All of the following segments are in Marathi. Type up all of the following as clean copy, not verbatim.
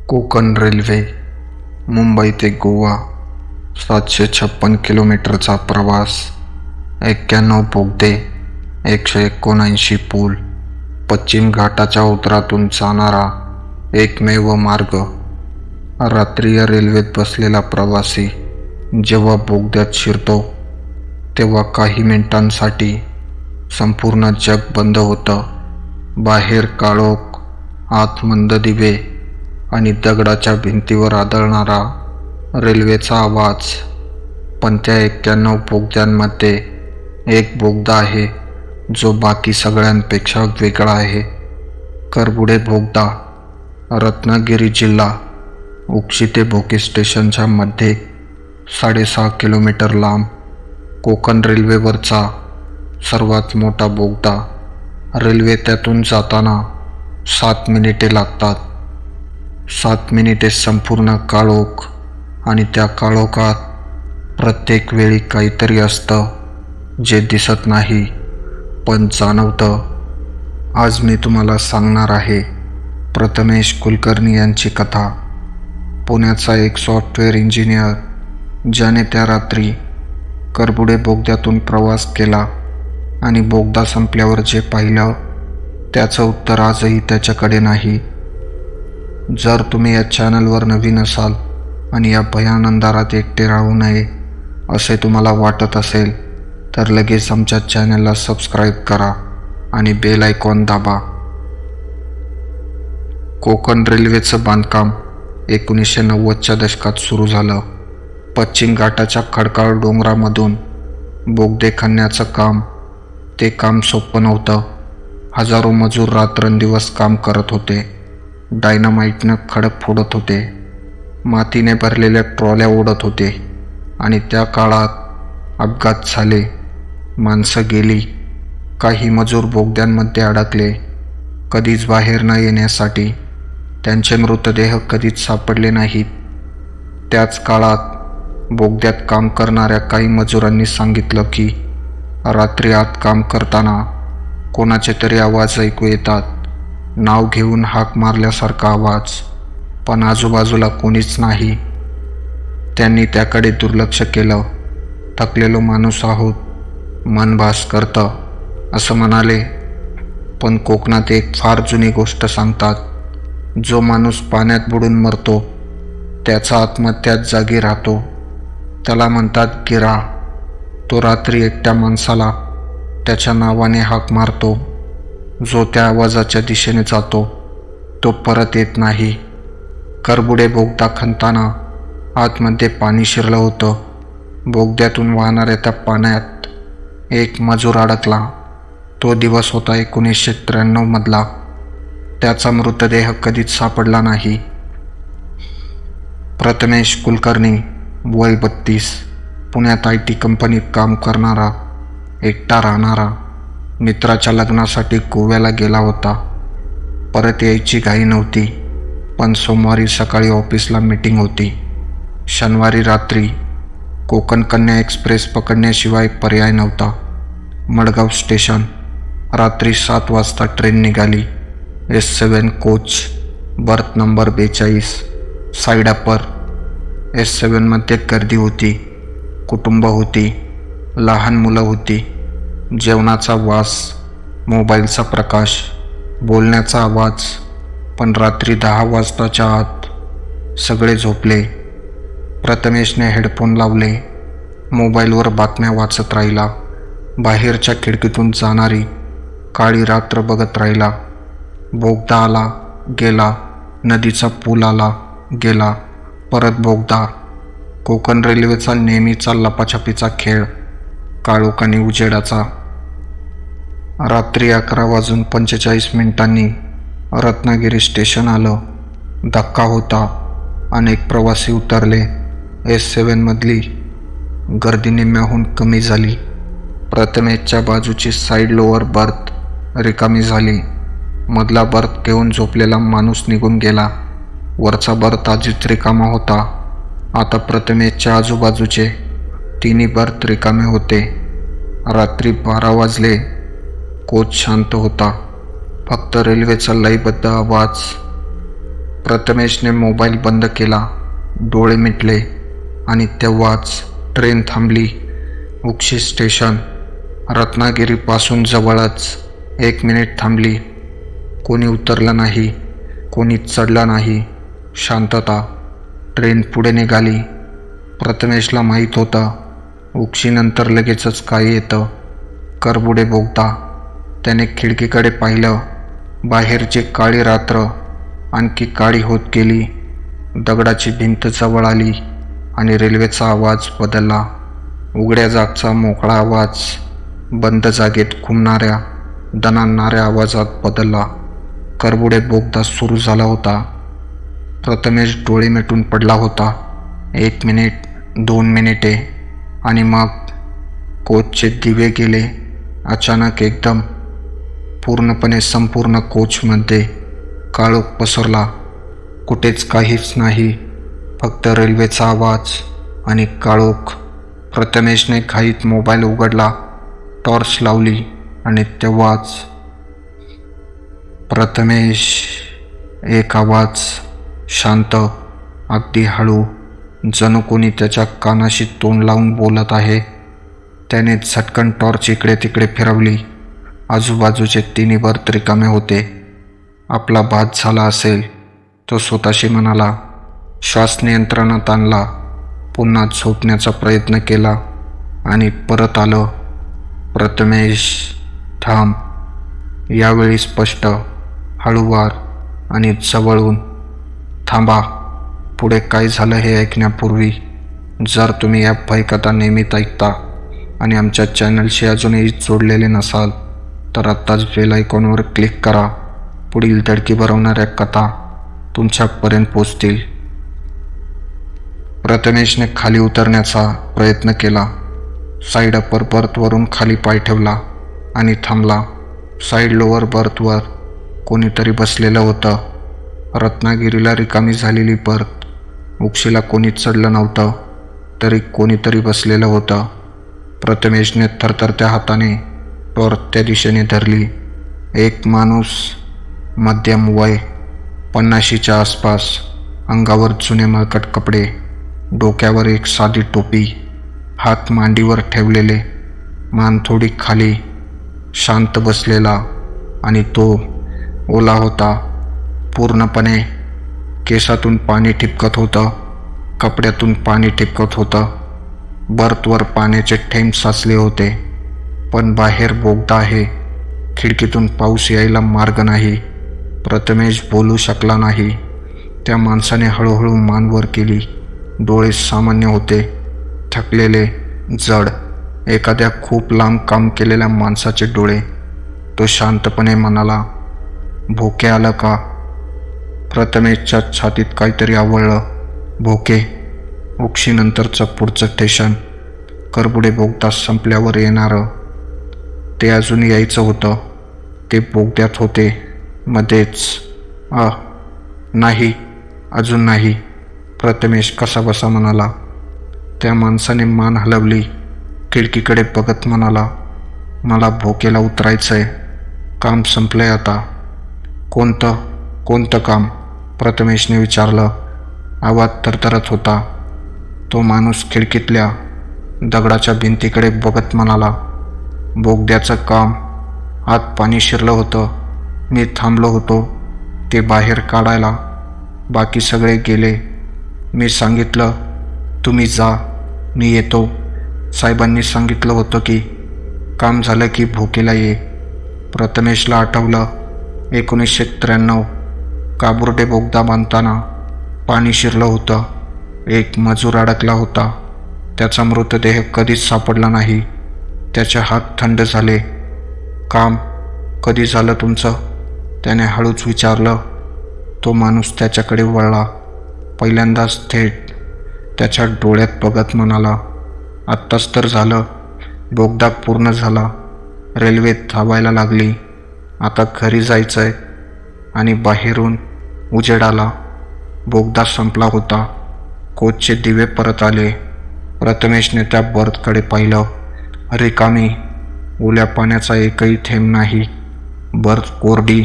कोकण रेल्वे मुंबई ते गोवा 756 किलोमीटरचा प्रवास, 91 बोगदे, 179 पूल, पश्चिम घाटाच्या उतरातून जाणारा एकमेव मार्ग. रात्रीय रेल्वेत बसलेला प्रवासी जेव्हा बोगद्यात शिरतो तेव्हा काही मिनिटांसाठी संपूर्ण जग बंद होतं. बाहेर काळोख, आत मंद दिवे आणि दगडाच्या भिंतीवर आदळणारा रेल्वेचा आवाज. पण त्या 91 बोगद्यांमध्ये एक बोगदा आहे जो बाकी सगळ्यांपेक्षा वेगळा आहे. करबुडे बोगदा, रत्नागिरी जिल्हा. उक्षी ते भोके स्टेशनच्या मध्ये 6.5 किलोमीटर लांब कोकण रेल्वेवरचा सर्वात मोठा बोगदा. रेल्वे त्यातून जाताना 7 मिनिटे लागतात. 7 मिनिटे संपूर्ण काळोख, आणि त्या काळोखात प्रत्येक वेळी काहीतरी असतं जे दिसत नाही पण जाणवतं. आज मी तुम्हाला सांगणार आहे प्रथमेश कुलकर्णी यांची कथा. पुण्याचा एक सॉफ्टवेअर इंजिनियर ज्याने त्या रात्री करबुडे बोगद्यातून प्रवास केला आणि बोगदा संपल्यावर जे पाहिलं त्याचं उत्तर आजही त्याच्याकडे नाही. जर तुम्ही या चॅनलवर नवीन असाल आणि या भयान अंधारात एकटे राहू नये असे तुम्हाला वाटत असेल तर लगेच आमच्या चॅनलला सबस्क्राईब करा आणि बेल आयकॉन दाबा. कोकण रेल्वेचं बांधकाम 1990च्या दशकात सुरू झालं. पश्चिम घाटाच्या खडकाळ डोंगरामधून बोगदे खणण्याचं काम. ते काम सोपं नव्हतं. हजारो मजूर रात्रंदिवस काम करत होते. डायनामाईटनं खडक फोडत होते, मातीने भरलेल्या ट्रॉल्या ओढत होते, आणि त्या काळात अपघात झाले, माणसं गेली. काही मजूर बोगद्यांमध्ये अडकले, कधीच बाहेर न येण्यासाठी. त्यांचे मृतदेह कधीच सापडले नाहीत. त्याच काळात बोगद्यात काम करणाऱ्या काही मजुरांनी सांगितलं की रात्री आत काम करताना कोणाचे तरी आवाज ऐकू येतात, नाव घेऊन हाक मारल्यासारखा आवाज, पण आजूबाजूला कोणीच नाही. त्यांनी त्याकडे दुर्लक्ष केलं. थकलेलो माणूस आहोत, मन भास करतं असं म्हणाले. पण कोकणात एक फार जुनी गोष्ट सांगतात. जो माणूस पाण्यात बुडून मरतो त्याचा आत्मा त्याच जागी राहतो. त्याला म्हणतात गिरा. तो रात्री एकट्या माणसाला त्याच्या नावाने हाक मारतो. जो त्या आवाजाच्या दिशेने जातो तो परत येत नाही. करबुडे बोगदा खणताना आतमध्ये पाणी शिरलं होतं. बोगद्यातून वाहणाऱ्या त्या पाण्यात एक मजूर अडकला. तो दिवस होता 1993 मधला. त्याचा मृतदेह कधीच सापडला नाही. प्रथमेश कुलकर्णी, वय 32, पुण्यात IT कंपनीत काम करणारा, एकटा राहणारा. मित्राच्या लग्नासाठी गोव्याला गेला होता. परत यायची घाई नव्हती, पण सोमवारी सकाळी ऑफिसला मीटिंग होती. शनिवारी रात्री कोकण कन्या एक्सप्रेस पकडण्याशिवाय पर्याय नव्हता. मडगाव स्टेशन. रात्री 7 वाजता ट्रेन निघाली. S7 coach, berth number 42, side upper. S7मध्ये गर्दी होती, कुटुंब होती, लहान मुलं होती. जेवणाचा वास, मोबाईलचा प्रकाश, बोलण्याचा आवाज. पण रात्री 10 वाजताच्या आत सगळे झोपले. प्रथमेशने हेडफोन लावले, मोबाईलवर बातम्या वाचत राहिला. बाहेरच्या खिडकीतून जाणारी काळी रात्र बघत राहिला. बोगदा आला गेला, नदीचा पूल आला गेला, परत बोगदा. कोकण रेल्वेचा नेहमीचा लपाछपीचा खेळ, काळोख आणि उजेडाचा. रात्री 11:45 रत्नागिरी स्टेशन आलं. धक्का होता. अनेक प्रवासी उतरले. S7मधली गर्दी निम्म्याहून कमी झाली. प्रथमेशच्या बाजूची साईड लोअर बर्थ रिकामी झाली. मधला बर्थ घेऊन झोपलेला माणूस निघून गेला. वरचा बर्थ आधीच रिकामा होता. आता प्रथमेशच्या आजूबाजूचे तिन्ही बर्थ रिकामे होते. रात्री 12 वाजले. कोच शांत होता. फक्त रेल्वेचा लयबद्ध आवाज. प्रथमेशने मोबाईल बंद केला, डोळे मिटले आणि तेव्हाच ट्रेन थांबली. उक्षी स्टेशन, रत्नागिरीपासून जवळच. 1 मिनिट थांबली. कोणी उतरलं नाही, कोणी चढलं नाही. शांतता. ट्रेन पुढे निघाली. प्रथमेशला माहीत होतं, उक्षीनंतर लगेचच काय येतं. करबुडे बोगदा. त्याने खिडकीकडे पाहिलं. बाहेरची काळी रात्र आणखी काळी होत गेली. दगडाची भिंत जवळ आली आणि रेल्वेचा आवाज बदलला. उघड्या जागचा मोकळा आवाज बंद जागेत घुमणाऱ्या दणाणणाऱ्या आवाजात बदलला. करबुडे बोगदा सुरू झाला होता. प्रथमेश डोळे मिटून पडला होता. 1 मिनिट, 2 मिनिटे आणि मग कोचचे दिवे गेले. अचानक एकदम पूर्णपणे संपूर्ण कोचमध्ये काळोख पसरला. कुठेच काहीच नाही, फक्त रेल्वेचा आवाज आणि काळोख. प्रथमेशने घाईत मोबाईल उघडला, टॉर्च लावली आणि तेव्हाच प्रथमेश, एक आवाज, शांत, अगदी हळू, जणू कोणी त्याच्या कानाशी तोंड लावून बोलत आहे. त्याने झटकन टॉर्च इकडे तिकडे फिरवली. आजूबाजूचे तिन्ही बर्थ रिकामे होते. आपला बाद झाला असेल, तो स्वतःशी म्हणाला. श्वास नियंत्रणात आणला. पुन्हा झोपण्याचा प्रयत्न केला आणि परत आलं. प्रथमेश, थांब. यावेळी स्पष्ट, हळूवार आणि जवळून. थांबा. पुढे काय झालं हे ऐकण्यापूर्वी जर तुम्ही या भयकथा नेहमीच ऐकता आणि आमच्या चॅनलशी अजूनही जोडलेले नसाल तर आत्ताच बेल आयकॉनवर क्लिक करा. पुढील धडकी भरवणाऱ्या कथा तुमच्यापर्यंत पोचतील. प्रथमेशने खाली उतरण्याचा प्रयत्न केला. साईड अपर बर्थवरून खाली पाय ठेवला आणि थांबला. साईड लोअर बर्थवर कोणीतरी बसलेलं होतं. रत्नागिरीला रिकामी झालेली बर्थ. उक्षीला कोणी चढलं नव्हतं, तरी कोणीतरी बसलेलं होतं. प्रथमेशने थरथरत्या हाताने टॉर्च त्या दिशेने धरली. एक माणूस, मध्यम वय, 50च्या आसपास. अंगावर जुने मळकट कपडे, डोक्यावर एक साधी टोपी, हात मांडीवर ठेवलेले, मान थोडी खाली, शांत बसलेला. आणि तो ओला होता पूर्णपणे. केसातून पाणी ठिपकत होतं, कपड्यातून पाणी ठिपकत होतं. बर्थवर पाण्याचे थेंब साचले होते. पण बाहेर बोगदा आहे. खिडकीतून पाऊस यायला मार्ग नाही. प्रथमेश बोलू शकला नाही. त्या माणसाने हळूहळू मान वर केली. डोळे सामान्य होते, थकलेले, जड, एखाद्या खूप लांब काम केलेल्या माणसाचे डोळे. तो शांतपणे म्हणाला, भोके आलं का? प्रथमेशच्या छातीत काहीतरी आवळलं. भोके. उक्षीनंतरचं पुढचं स्टेशन. करबुडे बोगदा संपल्यावर येणारं. ते अजून यायचं होतं. ते बोगद्यात होते मध्येच. नाही, अजून नाही, प्रथमेश कसाबसा म्हणाला. त्या माणसाने मान हलवली. खिडकीकडे बघत म्हणाला, मला भोकेला उतरायचंय. काम संपलंय आता. कोणतं काम? प्रथमेशने विचारलं. आवाज थरथरत होता. तो माणूस खिडकीतल्या दगडाच्या भिंतीकडे बघत म्हणाला, बोगद्याचं काम. आत पाणी शिरलं होतं. मी थांबलो होतो ते बाहेर काढायला. बाकी सगळे गेले. मी सांगितलं, तुम्ही जा, मी येतो. साहेबांनी सांगितलं होतं की काम झालं की भोकेला ये. प्रथमेशला आठवलं, 1993 काबुर्डे बोगदा बांधताना पाणी शिरलं होतं. एक मजूर अडकला होता. त्याचा मृतदेह कधीच सापडला नाही. त्याचे हात थंड झाले. काम कधी झालं तुमचं? त्याने हळूच विचारलं. तो माणूस त्याच्याकडे वळला. पहिल्यांदाच थेट त्याच्या डोळ्यात बघत म्हणाला, आत्ताच तर झालं. बोगदा पूर्ण झाला. रेल्वे धावायला लागली. आता घरी जायचंय. आणि बाहेरून उजेड आला. बोगदा संपला होता. कोचचे दिवे परत आले. प्रथमेशने त्या बर्थकडे पाहिलं. रिकामी, ओल्या पाण्याचा एकही थेंब नाही. बर्थ कोरडी,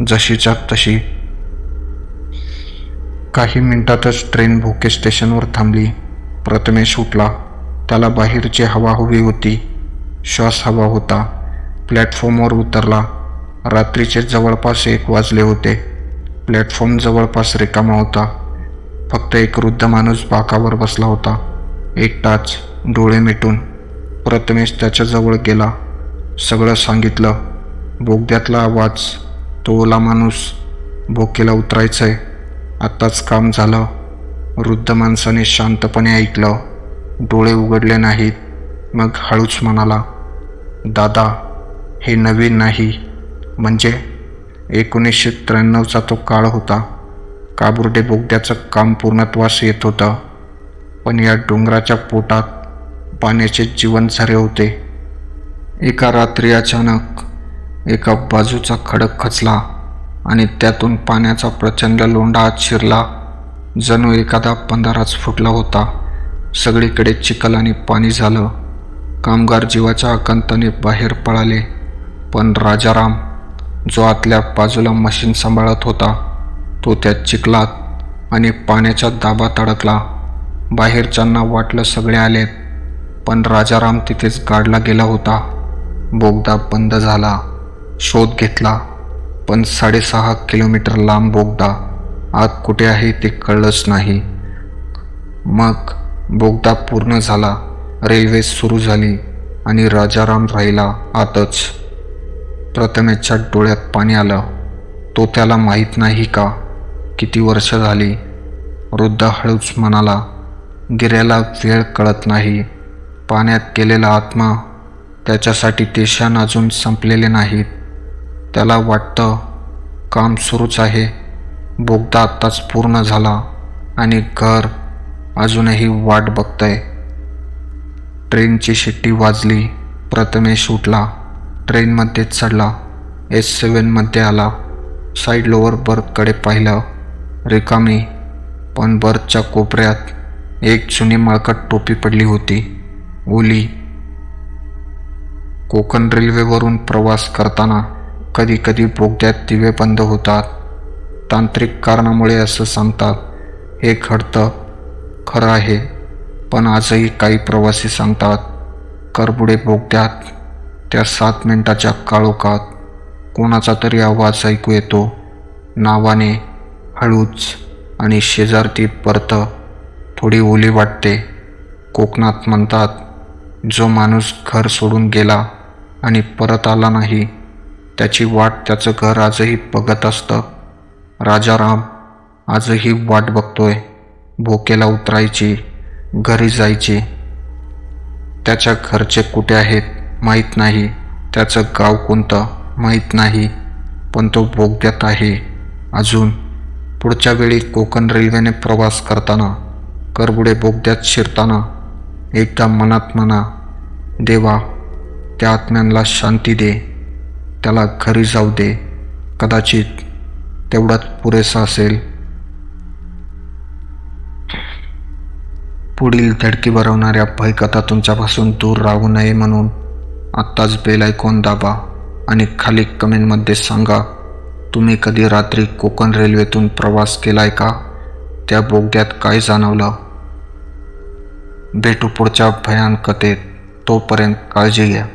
जशीच्या तशी. काही मिनिटातच ट्रेन भोके स्टेशनवर थांबली. प्रथमेश उठला. त्याला बाहेरची हवा हवी होती. श्वास हवा होता. प्लॅटफॉर्मवर उतरला. रात्रीचे जवळपास 1 वाजले होते. प्लॅटफॉर्म जवळपास रिकामा होता. फक्त एक वृद्ध माणूस बाकावर बसला होता, एकटाच, डोळे मिटून. प्रथमेश त्याच्याजवळ गेला. सगळं सांगितलं. बोगद्यातला आवाज, तो ओला माणूस, भोकेला उतरायचंय, आत्ताच काम झालं. वृद्ध माणसाने शांतपणे ऐकलं, डोळे उघडले नाहीत. मग हळूच म्हणाला, दादा, हे नवीन नाही. म्हणजे 1993चा तो काळ होता. काबुर्डे बोगद्याचं काम पूर्णत्वास येत होतं. पण या डोंगराच्या पोटात पाण्याचे जीवनझरे होते. एका रात्री अचानक एका बाजूचा खडक खचला आणि त्यातून पाण्याचा प्रचंड लोंढा आत शिरला. जणू एखादा बंधाराच फुटला होता. सगळीकडे चिखल आणि पाणी झालं. कामगार जीवाच्या आकांताने बाहेर पळाले. पण राजाराम, जो आतल्या बाजूला मशीन सांभाळत होता, तो त्या चिखलात आणि पाण्याच्या दाबात अडकला. बाहेरच्यांना वाटलं सगळे आलेत, पण राजाराम तिथेच गाडला गेला होता. बोगदा बंद झाला. शोध घेतला, पण 6.5 किलोमीटर लांब बोगदा. आत कुठे आहे ते कळलंच नाही. मग बोगदा पूर्ण झाला. रेल्वे सुरू झाली आणि राजाराम राहिला आतच. प्रथमेशच्या डोळ्यात पाणी आलं. तो त्याला माहीत नाही का, किती वर्ष झाली? वृद्ध हळूच म्हणाला, गिऱ्याला वेळ कळत नाही. पाण्यात गेलेला आत्मा, त्याच्यासाठी ते क्षण अजून संपलेले नाहीत. त्याला वाटतं काम सुरूच आहे. बोगदा आत्ताच पूर्ण झाला आणि घर अजूनही वाट बघतंय. ट्रेनची शिट्टी वाजली. प्रथमेश उठला. ट्रेनमध्ये चढला. S7मध्ये आला. साईड लोअर बर्थकडे पाहिलं. रिकामी, पण बर्थच्या कोपऱ्यात एक जुनी मळकट टोपी पडली होती, ओली. कोकण रेल्वेवरून प्रवास करताना कधी कधी बोगद्यात दिवे बंद होतात. तांत्रिक कारणामुळे असं सांगतात. हे घडतं, खरं आहे. पण आजही काही प्रवासी सांगतात, करबुडे बोगद्यात त्या 7 मिनिटाच्या काळोखात कोणाचा तरी आवाज ऐकू येतो, नावाने, हळूच, आणि शेजारती बर्थ थोडी ओली वाटते. कोकणात म्हणतात, जो माणूस घर सोडून गेला आणि परत आला नाही, त्याची वाट त्याचं घर आजही बघत असतं. राजाराम आजही वाट बघतोय. भोकेला उतरायची, घरी जायची. त्याच्या घरचे कुठे आहेत माहीत नाही. त्याचं गाव कोणतं माहीत नाही. पण तो बोगद्यात आहे अजून. पुढच्या वेळी कोकण रेल्वेने प्रवास करताना, करबुडे बोगद्यात शिरताना एकदा मनात म्हणा, देवा, त्या आत्म्यांना शांती दे, त्याला घरी जाऊ दे. कदाचित तेवढाच पुरेसा असेल. पुढील धडकी भरवणाऱ्या भयकथा तुमच्यापासून दूर राहू नये म्हणून आत्ताच बेल आयकॉन दाबा आणि खाली कमेंटमध्ये सांगा, तुम्ही कधी रात्री कोकण रेल्वेतून प्रवास केलाय का? त्या बोगद्यात काय जाणवलं? भेटू पुढच्या भयान कथेत. तोपर्यंत काळजी घ्या.